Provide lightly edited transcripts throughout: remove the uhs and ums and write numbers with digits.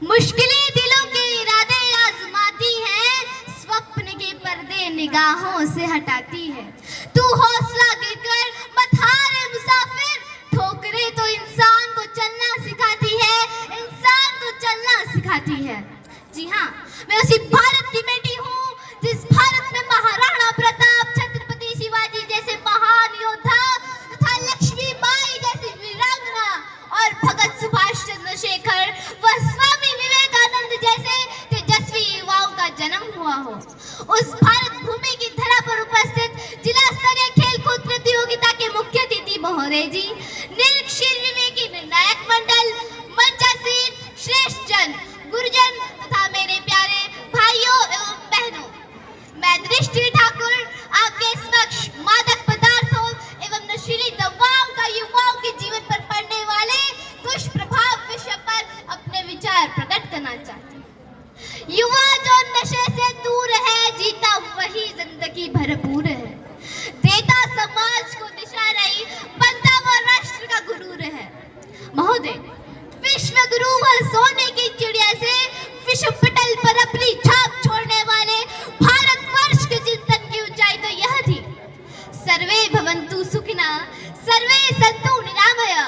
मुश्किलें दिलों के इरादे आजमाती हैं, स्वप्न के पर्दे निगाहों से हटाती है। तू हौसला देकर मत हारे मुसाफिर, ठोकरे तो इंसान को चलना सिखाती है, इंसान को चलना सिखाती है। जी हाँ, मैं उसी भारत की बेटी हूँ जिस भारत में महाराणा प्रताप, छत्रपति शिवाजी जैसे महान योद्धा तथा लक्ष्मीबाई जैसी वीरांगना और भगत सुभाष चंद्रशेखर व स्वामी विवेकानंद जैसे तेजस्वी युवाओं का जन्म हुआ हो। उस भारत भूमि की धरा पर उपस्थित जिला स्तरीय खेलकूद प्रतियोगिता के मुख्य अतिथि महोदय जी, निरीक्षण विवेकी निर्णायक मंडल, मंचासीन श्रेष्ठ जन, गुरुजन तथा मेरे प्यारे भाइयों एवं बहनों, मैं दृष्टि ठाकुर आपके समक्ष मादक पदार्थों एवं नशीली दवाओं का युवाओं के जीवन पर पड़ने वाले दुष्प्रभाव विषय पर अपने विचार प्रकट करना चाहती हूँ। युवा जो नशे से दूर है, जीता वही जिंदगी भरपूर है, देता समाज को दिशा रही, बनता वो राष्ट्र का गुरूर है। महोदय, विश्व गुरु व सोने की चिड़िया से विश्व पटल पर अपनी छाप छोड़ने वाले भारतवर्ष के चिंतन की ऊंचाई तो यह थी, सर्वे भवन्तु सुखिनः, सर्वे सन्तु निरामया,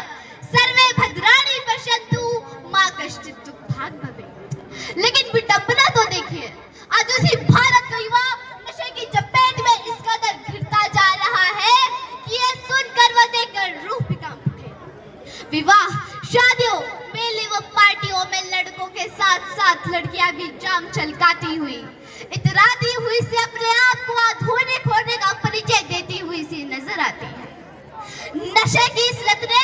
सर्वे भद्राणि पश्यन्तु, मा कश्चित् दुःखभाग् भवेत्। लेकिन विडंबना तो देखिए, आज उसी भारत का युवा नशे की चपेट में इस कदर घिरता जा रहा है कि ये सुनकर व देखकर रूह भी कांप उठे। विवाह, शादियों, मेले व पार्टियों में लड़कों के साथ साथ लड़कियां भी जाम छलकाती हुई, इतराती हुई से अपने आप को अधूरे खोने का परिचय देती हुई सी नजर आती है। नशे की इस लत ने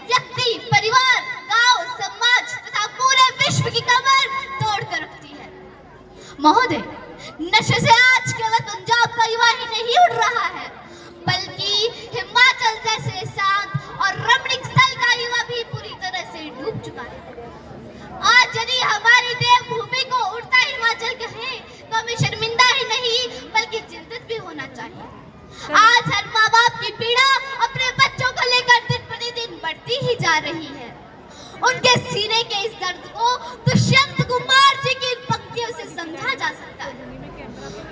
व्यक्ति, परिवार, गांव, समाज तथा पूरे विश्व की कमर तोड़ कर रखती है। महोदय, नशे से आज केवल पंजाब का युवा ही नहीं उड़ रहा है, बल्कि हिमाचल जैसे शांत और रमणीक स्थल का युवा भी पूरी तरह से डूब चुका है। आज यदि हमारी देवभूमि को उड़ता हिमाचल कहें तो हमें शर्मिंदा ही नहीं बल्कि चिंतित भी होना चाहिए। आज हर माँ बाप की पीड़ा अपने बच्चों को लेकर दिन प्रतिदिन बढ़ती ही जा रही है। उनके सीने के इस दर्द को दुष्यंत कुमार जी की पंक्तियों से समझा जा सकता है।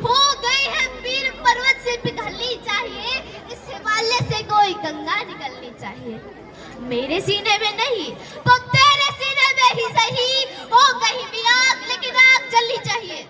हो गई है पीर पर्वत से पिघलनी चाहिए, इस हिमालय से कोई गंगा निकलनी चाहिए। मेरे सीने में नहीं तो तेरे सीने में ही सही, हो कहीं भी आग, लेकिन आग जलनी चाहिए।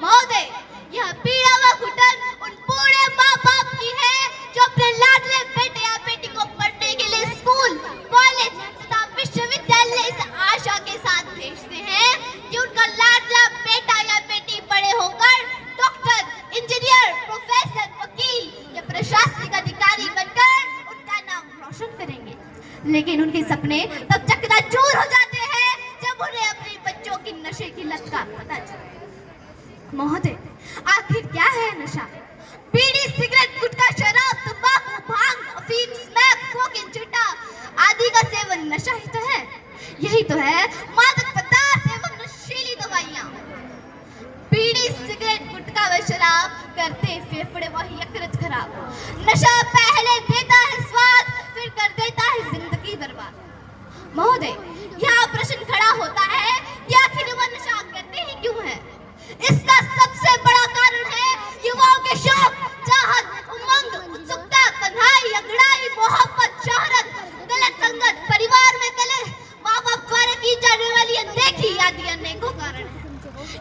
महोदय, यह पीड़ा व घुटन उन बूढ़े माँ बाप की है जो अपने लाडले बेटे या बेटी को पढ़ने के लिए स्कूल, कॉलेज तथा विश्वविद्यालय इस आशा के साथ भेजते हैं कि उनका लाडला बेटा या बेटी बड़े होकर डॉक्टर, इंजीनियर, प्रोफेसर, वकील या प्रशासनिक अधिकारी बनकर उनका नाम रोशन करेंगे। लेकिन उनके सपने तब चकनाचूर हो जाते हैं जब उन्हें अपने बच्चों की नशे की लत का पता चले। महोदय, आखिर क्या है नशा? बीड़ी, सिगरेट, गुटखा, शराब, तंबाकू, भांग, अफीम, स्मैक, कोकीन, चिट्टा आदि का सेवन नशा ही तो है। यही तो है मादक पदार्थ एवं नशीली दवाइयाँ। बीड़ी, सिगरेट, गुटखा व शराब करते फेफड़े व यकृत खराब। नशा पहले देता है स्वाद, फिर कर देता है जिंदगी बर्बाद। महोदय, यहाँ प्रश्न खड़ा होता है कि आखिर युवा नशा करते ही क्यों है? इसका सबसे बड़ा कारण है युवाओं के शौक, चाहत, उमंग, उत्सुकता, तन्हाई, अंगड़ाई, मोहब्बत, शोहरत, गलत संगत, परिवार में कलह, माँ बाप द्वारा की जाने वाली अनदेखी आदि अनेकों कारण है।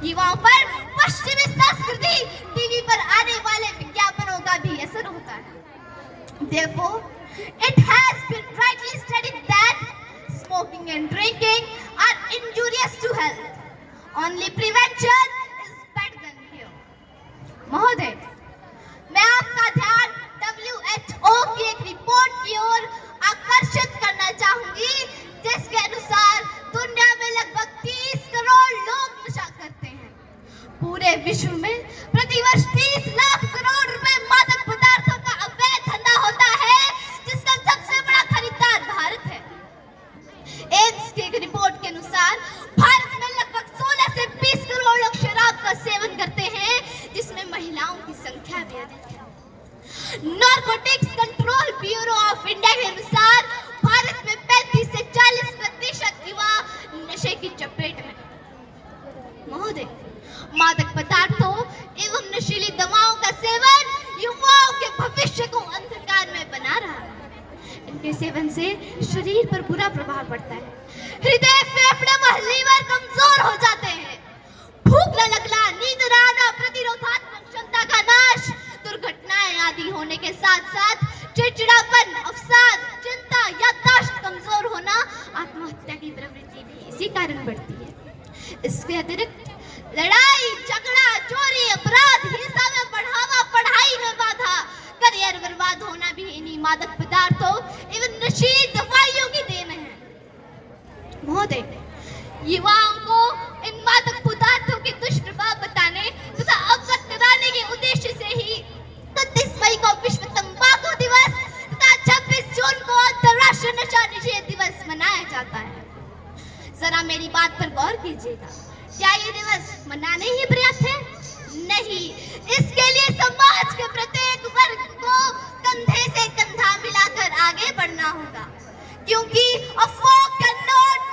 युवाओं पर पश्चिमी संस्कृति, टीवी पर आने वाले विज्ञापनों का भी असर होता है। Therefore, it has been rightly studied that smoking and drinking are injurious to health. Only prevention is better than cure. महोदय, मैं आपका ध्यान WHO की एक रिपोर्ट की ओर आकर्षित करना चाहूंगी, जिसके अनुसार दुनिया में लगभग 30 करोड़ लोग नशा करते हैं। पूरे विश्व में प्रतिवर्ष 30 लाख करोड़ रुपए मादक पदार्थों का अवैध धंधा होता है, जिसका सबसे बड़ा खरीदार भारत है। एम्स की एक रिपोर्ट के अनुसार भारत में लगभग 16 से 20 करोड़ लोग शराब का सेवन करते हैं, जिसमें महिलाओं की संख्या भी अधिक है। Narcotics control bureau of India के अनुसार भारत में 35 से 40% मादक पदार्थों एवं नशीली दवाओं का सेवन युवाओं के भविष्य को अंधकार में बना रहा है। इनके सेवन से शरीर पर बुरा प्रभाव पड़ता है, हृदय, फेफड़े व लीवर कमजोर हो जाते हैं, भूख न लगना, नींद न आना, प्रतिरोधात्मक क्षमता का नाश, दुर्घटनाएं आदि होने के साथ साथ चिड़चिड़ापन, अवसाद, चिंता, याददाश्त कमजोर होना, आत्महत्या की प्रवृत्ति भी इसी कारण बढ़ती है। इसके अतिरिक्त लड़ाई झगड़ा, चोरी, अपराध, हिंसा में बढ़ावा, पढ़ाई में बाधा, करियर बर्बाद होना भी इन्हीं मादक पदार्थों एवं नशीली दवाइयों की देन है। महोदय, युवाओं को इन मादक पदार्थों के दुष्प्रभाव बताने तथा अवगत कराने के उद्देश्य से ही 31 मई को विश्व तंबाकू दिवस तथा 26 जून को अंतर्राष्ट्रीय नशा निषेध दिवस मनाया जाता है। जरा मेरी बात पर गौर कीजिएगा, क्या ये दिवस मनाने ही पर्याप्त है? नहीं, इसके लिए समाज के प्रत्येक वर्ग को कंधे से कंधा मिलाकर आगे बढ़ना होगा, क्योंकि a folk cannot